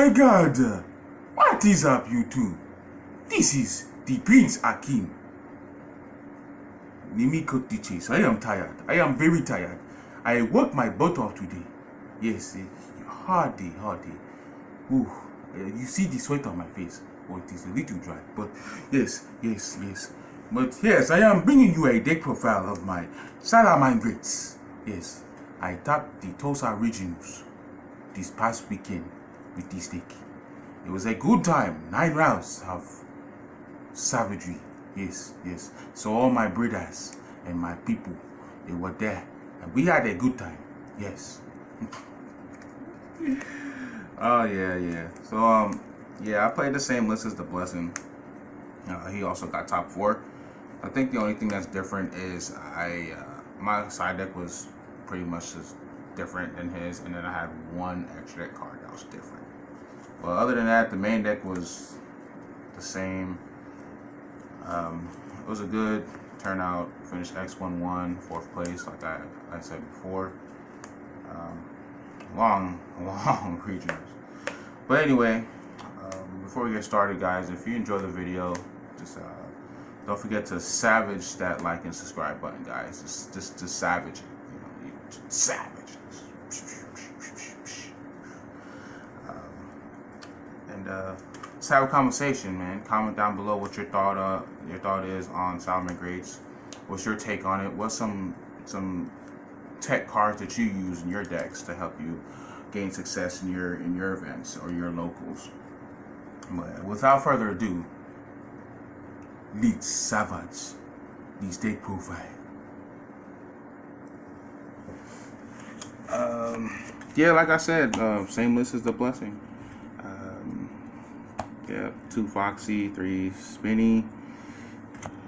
my God! What is up, you two? This is the Prince Akim. Nimi cut the chase. I am tired. I am very tired. I worked my butt off today. Yes, hard day. Ooh, you see the sweat on my face. Oh, it is a little dry. But yes. But yes, I am bringing you a deck profile of my Salamangreats. Yes, I tapped the Tulsa Regionals this past weekend with this deck. It was a good time. 9 rounds of savagery. Yes. So all my brothers and my people, they were there. And we had a good time. Yes. Oh, yeah. So, I played the same list as the Blessing. He also got top 4. I think the only thing that's different is my side deck was pretty much just different than his, and then I had one extra deck card that was different. But other than that, the main deck was the same. It was a good turnout. Finished X11, 4th place, like I said before. Long regionals. But anyway, before we get started, guys, if you enjoy the video, just don't forget to savage that like and subscribe button, guys. Just savage it, savage. Let's have a conversation, man. Comment down below what your thought is on Salamangreats. What's your take on it? What's some tech cards that you use in your decks to help you gain success in your events or your locals? But without further ado, let's savage this deck profile. Like I said, same list as the Blessing. 2 Foxy, 3 Spinny,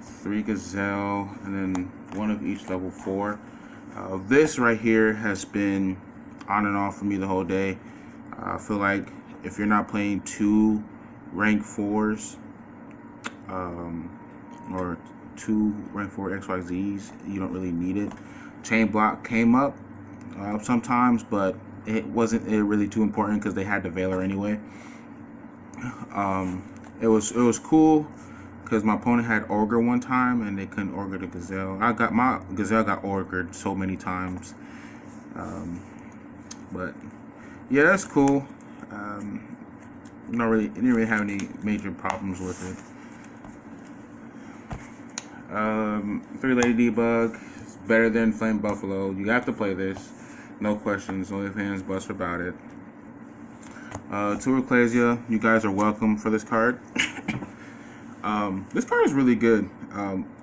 3 Gazelle, and then 1 of each level 4. This right here has been on and off for me the whole day. I feel like if you're not playing 2 rank 4s or 2 rank 4 XYZs, you don't really need it. Chain block came up sometimes, but it wasn't really too important because they had the Veiler anyway. It was cool because my opponent had Ogre one time and they couldn't Ogre the Gazelle. My Gazelle got Ogred so many times. But yeah, that's cool. Didn't really have any major problems with it. 3 Lady Debug is better than Flame Buffalo. You have to play this, no questions. Only fans bust about it. 2 Ecclesia, you guys are welcome for this card. This card is really good,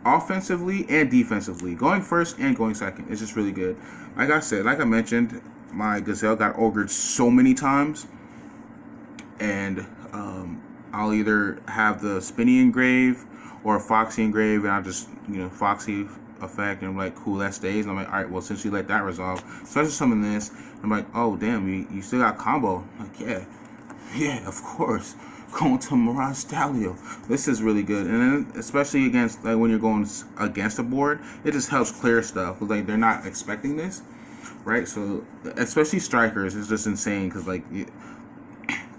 offensively and defensively. Going first and going second, it's just really good. Like I mentioned, my Gazelle got Ogred so many times, and I'll either have the Spinny engrave or Foxy engrave, and I'll just Foxy effect, and I'm like, cool, that stays. And I'm like, all right, well, since you let that resolve, so I just summon this. I'm like, oh damn, you still got combo. I'm like, yeah, of course. Going to Mirage Stalio. This is really good, and then especially against when you're going against a board, it just helps clear stuff. Like they're not expecting this, right? So especially strikers, it's just insane because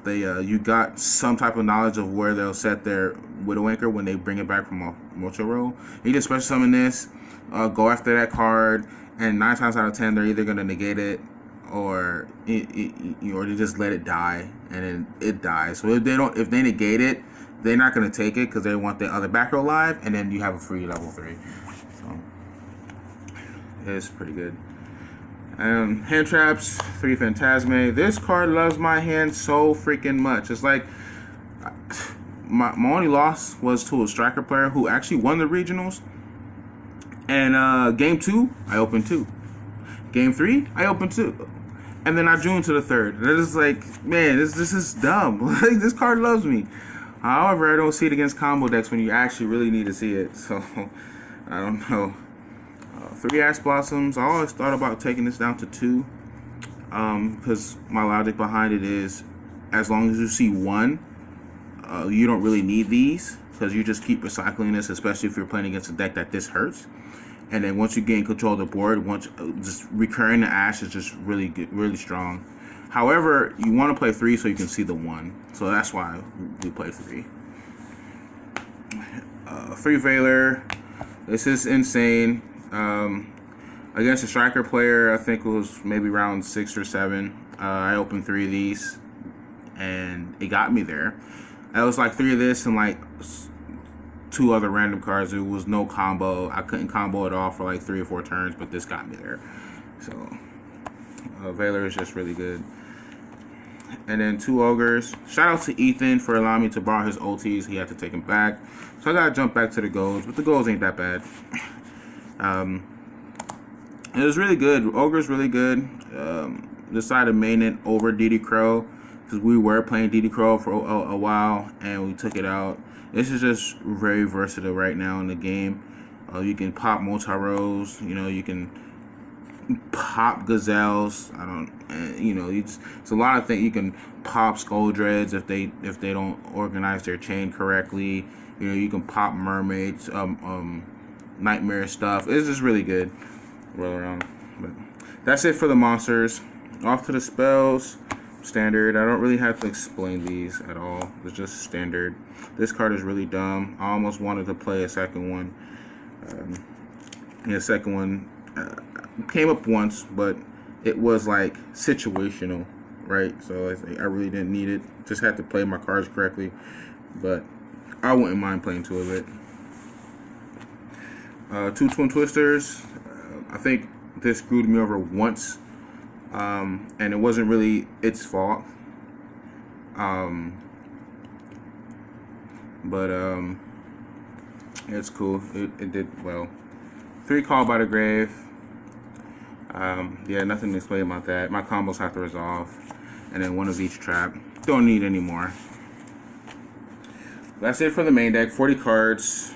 you got some type of knowledge of where they'll set their Widow Anchor when they bring it back from a multi roll. You just special summon this, go after that card, and 9 times out of 10 they're either gonna negate it or they just let it die, and then it dies. So if they negate it, they're not gonna take it because they want the other back row live, and then you have a free level 3. So it's pretty good. Hand traps, 3 Phantasme. This card loves my hand so freaking much. It's like my only loss was to a striker player who actually won the regionals. And game 2, I opened 2. Game 3, I opened 2. And then I drew into the 3rd. And it's like, man, this is dumb. Like, this card loves me. However, I don't see it against combo decks when you actually really need to see it. So, I don't know. 3 Ash Blossoms. I always thought about taking this down to 2. Because my logic behind it is, as long as you see 1, you don't really need these. Because you just keep recycling this, especially if you're playing against a deck that this hurts. And then once you gain control of the board, just recurring the Ash is just really good, really strong. However, you want to play 3 so you can see the 1. So that's why we play 3. 3 Valor. This is insane. Against a striker player, I think it was maybe round 6 or 7. I opened 3 of these, and it got me there. I was like 3 of this and like 2 other random cards. There was no combo. I couldn't combo it all for like 3 or 4 turns, but this got me there. So Valor is just really good. And then 2 Ogres. Shout out to Ethan for allowing me to borrow his OTs. He had to take them back. So I gotta jump back to the golds, but the golds ain't that bad. It was really good. Ogre's really good. Decided to main it over DD Crow because we were playing DD Crow for a while and we took it out. This is just very versatile right now in the game. You can pop multi-rows. You know, you can pop gazelles. It's a lot of things. You can pop skull dreads if they don't organize their chain correctly. You know, you can pop mermaids, nightmare stuff. It's just really good. Roll around. But that's it for the monsters. Off to the spells. Standard. I don't really have to explain these at all. It's just standard. This card is really dumb. I almost wanted to play a second one. The second one came up once, but it was like situational, right? So I really didn't need it. Just had to play my cards correctly. But I wouldn't mind playing 2 of it. 2 Twin Twisters. I think this screwed me over once, and it wasn't really its fault. But it's cool. It did well. 3 Call by the Grave. Yeah, nothing to explain about that. My combos have to resolve, and then 1 of each trap. Don't need any more. That's it for the main deck. 40 cards.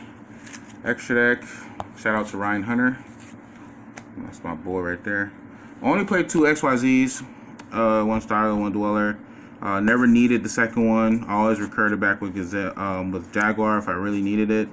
Extra deck. Shout out to Ryan Hunter. That's my boy right there. I only played 2 XYZs. 1 Starler, 1 Dweller. Never needed the second one. I always recurred it back with with Jaguar if I really needed it.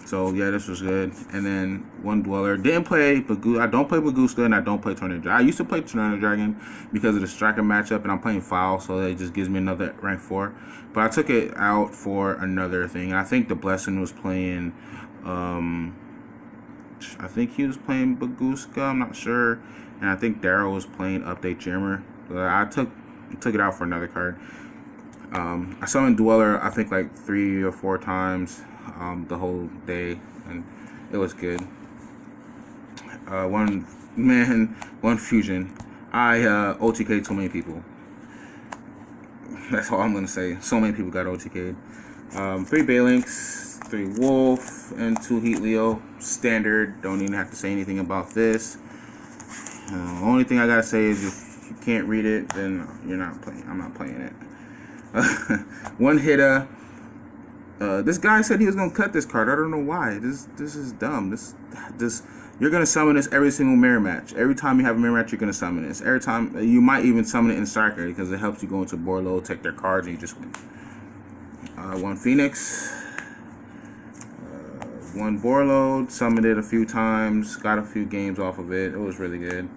So yeah, this was good. And then 1 Dweller. Didn't play Bagu. I don't play Baguska and I don't play Tornado Dragon. I used to play Tornado Dragon because of the striker matchup, and I'm playing fowl, so it just gives me another rank 4. But I took it out for another thing. I think the Blessing was playing. I think he was playing Baguska. I'm not sure. And I think Daryl was playing Update Jammer. I took it out for another card. I summoned Dweller, I think like 3 or 4 times the whole day, and it was good. 1 fusion. I OTK'd so many people. That's all I'm gonna say. So many people got OTK'd. 3 Balinks, 3 Wolf, and 2 Heat Leo. Standard. Don't even have to say anything about this. Only thing I gotta say is if you can't read it, then you're not playing. I'm not playing it. 1 Hitta. This guy said he was gonna cut this card. I don't know why. This is dumb. This you're gonna summon this every single mirror match. Every time you have a mirror match, you're gonna summon this. Every time you might even summon it in Striker because it helps you go into board load, take their cards, and you just win. 1 Phoenix. 1 Borload, summoned it a few times, got a few games off of it. It was really good.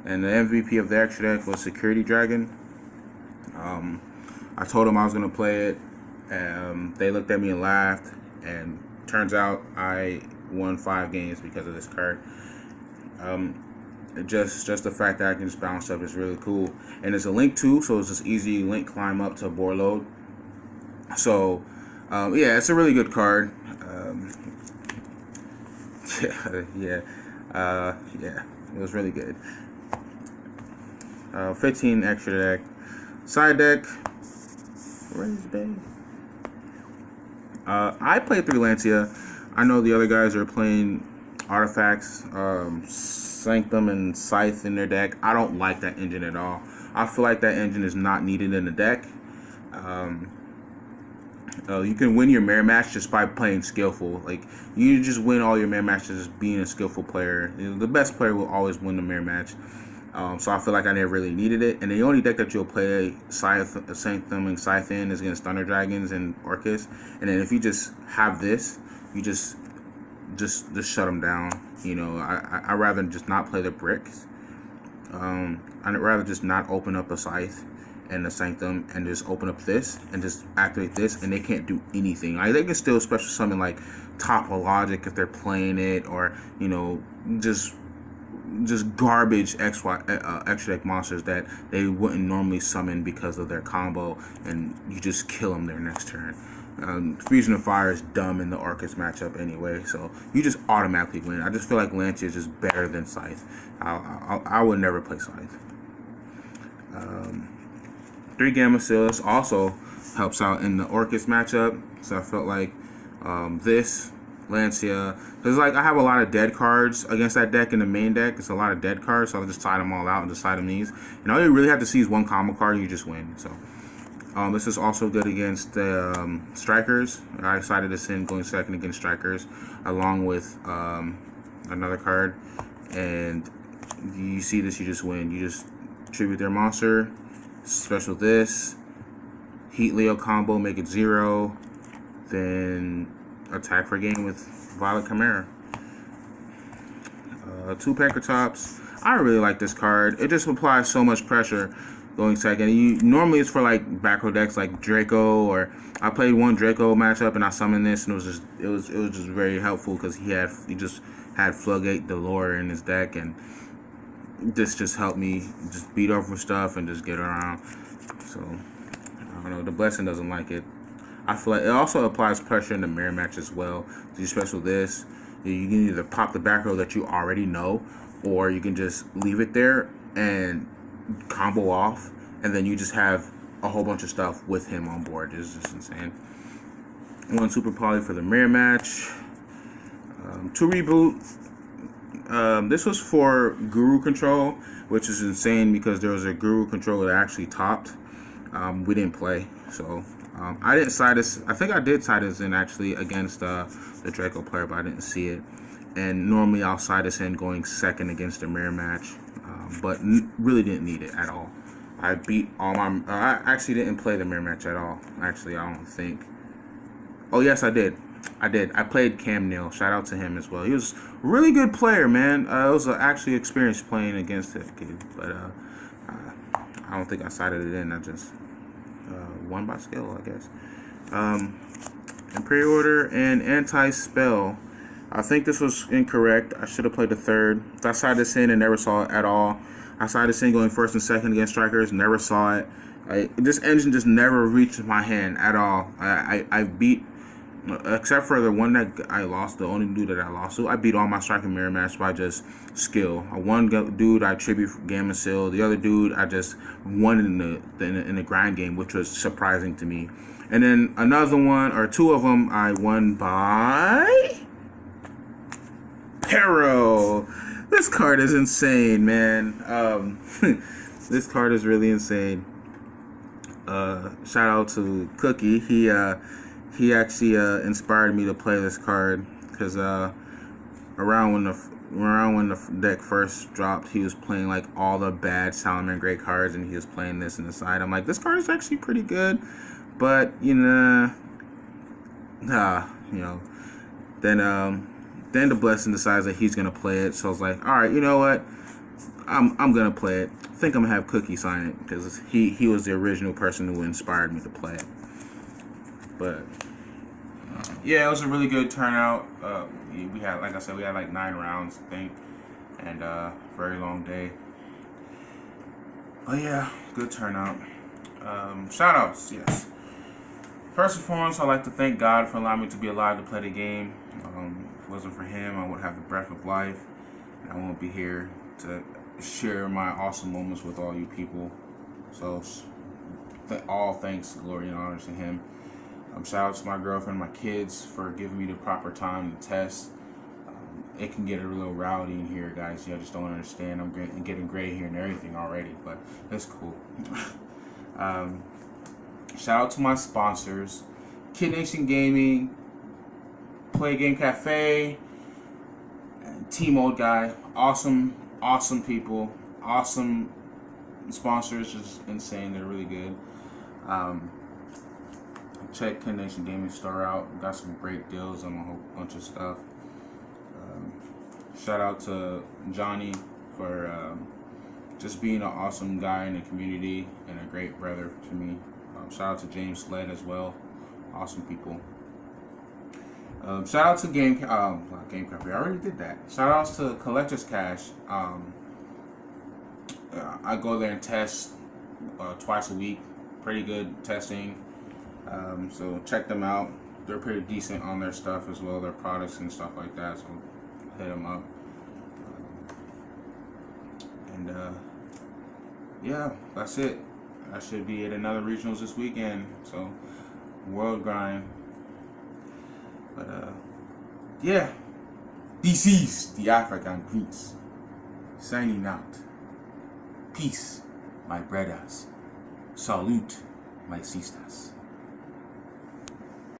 And the MVP of the extra deck was Security Dragon. I told them I was going to play it. They looked at me and laughed. And turns out I won 5 games because of this card. Just the fact that I can just bounce up is really cool. And there's a link too, so it's just easy link climb up to Borload. So, yeah, it's a really good card. Yeah, it was really good. 15 extra deck. Side deck. Where's Bay? I played 3 Lancia. I know the other guys are playing Artifacts, Sanctum, and Scythe in their deck. I don't like that engine at all. I feel like that engine is not needed in the deck. You can win your mirror match just by playing skillful. Like, you just win all your mirror matches just being a skillful player. You know, the best player will always win the mirror match. So I feel like I never really needed it. And the only deck that you'll play Sanctum and Scythe in is against Thunder Dragons and Orcus. And then if you just have this, you just shut them down. You know, I rather just not play the bricks. I'd rather just not open up a scythe and a sanctum and just open up this and just activate this, and they can't do anything. Like, they can still special summon like Topologic if they're playing it, or just garbage extra deck monsters that they wouldn't normally summon because of their combo, and you just kill them their next turn. Fusion of Fire is dumb in the Orcus matchup anyway, so you just automatically win. I just feel like Lancia is just better than Scythe. I would never play Scythe. 3 Gamma Seals also helps out in the Orcus matchup, so I felt like this Lancia, because like I have a lot of dead cards against that deck in the main deck. It's a lot of dead cards, so I'll just side them all out and just side them these. And all you really have to see is one combo card, and you just win. So this is also good against the Strikers. I sided this in going second against Strikers, along with another card. And you see this, you just win. You just tribute their monster, special this, Heat Leo combo, make it 0, then attack for game with Violet Chimera. 2 Panker Tops. I really like this card. It just applies so much pressure going second. Normally it's for like back row decks like Draco, or I played one Draco matchup and I summoned this, and it was just very helpful because he just had Floodgate Delore in his deck, and this just helped me just beat over stuff and just get around. So I don't know, the Blessing doesn't like it. I feel like it also applies pressure in the mirror match as well. So you special this, you can either pop the back row that you already know, or you can just leave it there and combo off, and then you just have a whole bunch of stuff with him on board. It's just insane. 1 Super Poly for the mirror match. 2 Reboot. This was for Guru Control, which is insane because there was a Guru Control that actually topped. We didn't play, so I didn't side this. I think I did side this in actually against the Draco player, but I didn't see it. And normally I'll side this in going second against the mirror match, but really didn't need it at all. I beat all my. I actually didn't play the mirror match at all. Actually, I don't think. Oh yes, I did. I played Cam Neal. Shout out to him as well. He was a really good player, man. It was actually experience playing against that kid, but I don't think I sided it in. I just won by skill, I guess. In pre-order and anti-spell. I think this was incorrect. I should have played the third. I sided this in and never saw it at all. I sided this in going first and second against Strikers, never saw it. This engine just never reached my hand at all. I beat, except for the one that I lost, the only dude that I lost to, I beat all my Striker mirror match by just skill. One dude I tribute Gamma Seal. The other dude I just won in the grind game, which was surprising to me. And then another one, or 2 of them, I won by Pero. This card is insane, man. This card is really insane. Shout out to Cookie. He actually inspired me to play this card because around when the deck first dropped, he was playing like all the bad Salamangreat cards, and he was playing this in the side. I'm like, this card is actually pretty good, but then the Blessing decides that he's gonna play it. So I was like, all right, you know what? I'm gonna play it. I think I'm gonna have Cookie sign it because he was the original person who inspired me to play it. But yeah, it was a really good turnout. We had, like I said, like 9 rounds, I think, and very long day. But yeah, good turnout. Shout outs, yes. First and foremost, I'd like to thank God for allowing me to be alive to play the game. If it wasn't for Him, I wouldn't have the breath of life, and I won't be here to share my awesome moments with all you people. So, all thanks, glory, and honor to Him. Shout out to my girlfriend, my kids, for giving me the proper time to test. It can get a little rowdy in here, guys. I just don't understand. I'm getting gray here and everything already, but it's cool. Shout out to my sponsors, Kid Nation Gaming, Play Game Cafe, and T-Mode Guy. Awesome people. Awesome sponsors. Just insane. They're really good. Check Kid Nation Gaming store out. Got some great deals on a whole bunch of stuff. Shout out to Johnny for just being an awesome guy in the community and a great brother to me. Shout out to James Sled as well. Awesome people. Shout out to not Game Company. I already did that. Shout outs to Collector's Cash. I go there and test twice a week. Pretty good testing. So check them out. They're pretty decent on their stuff as well, their products and stuff like that. So hit them up. And yeah, that's it. I should be at another regionals this weekend. So world grind. But yeah, this is the African Prince signing out. Peace, my brothers. Salute, my sisters.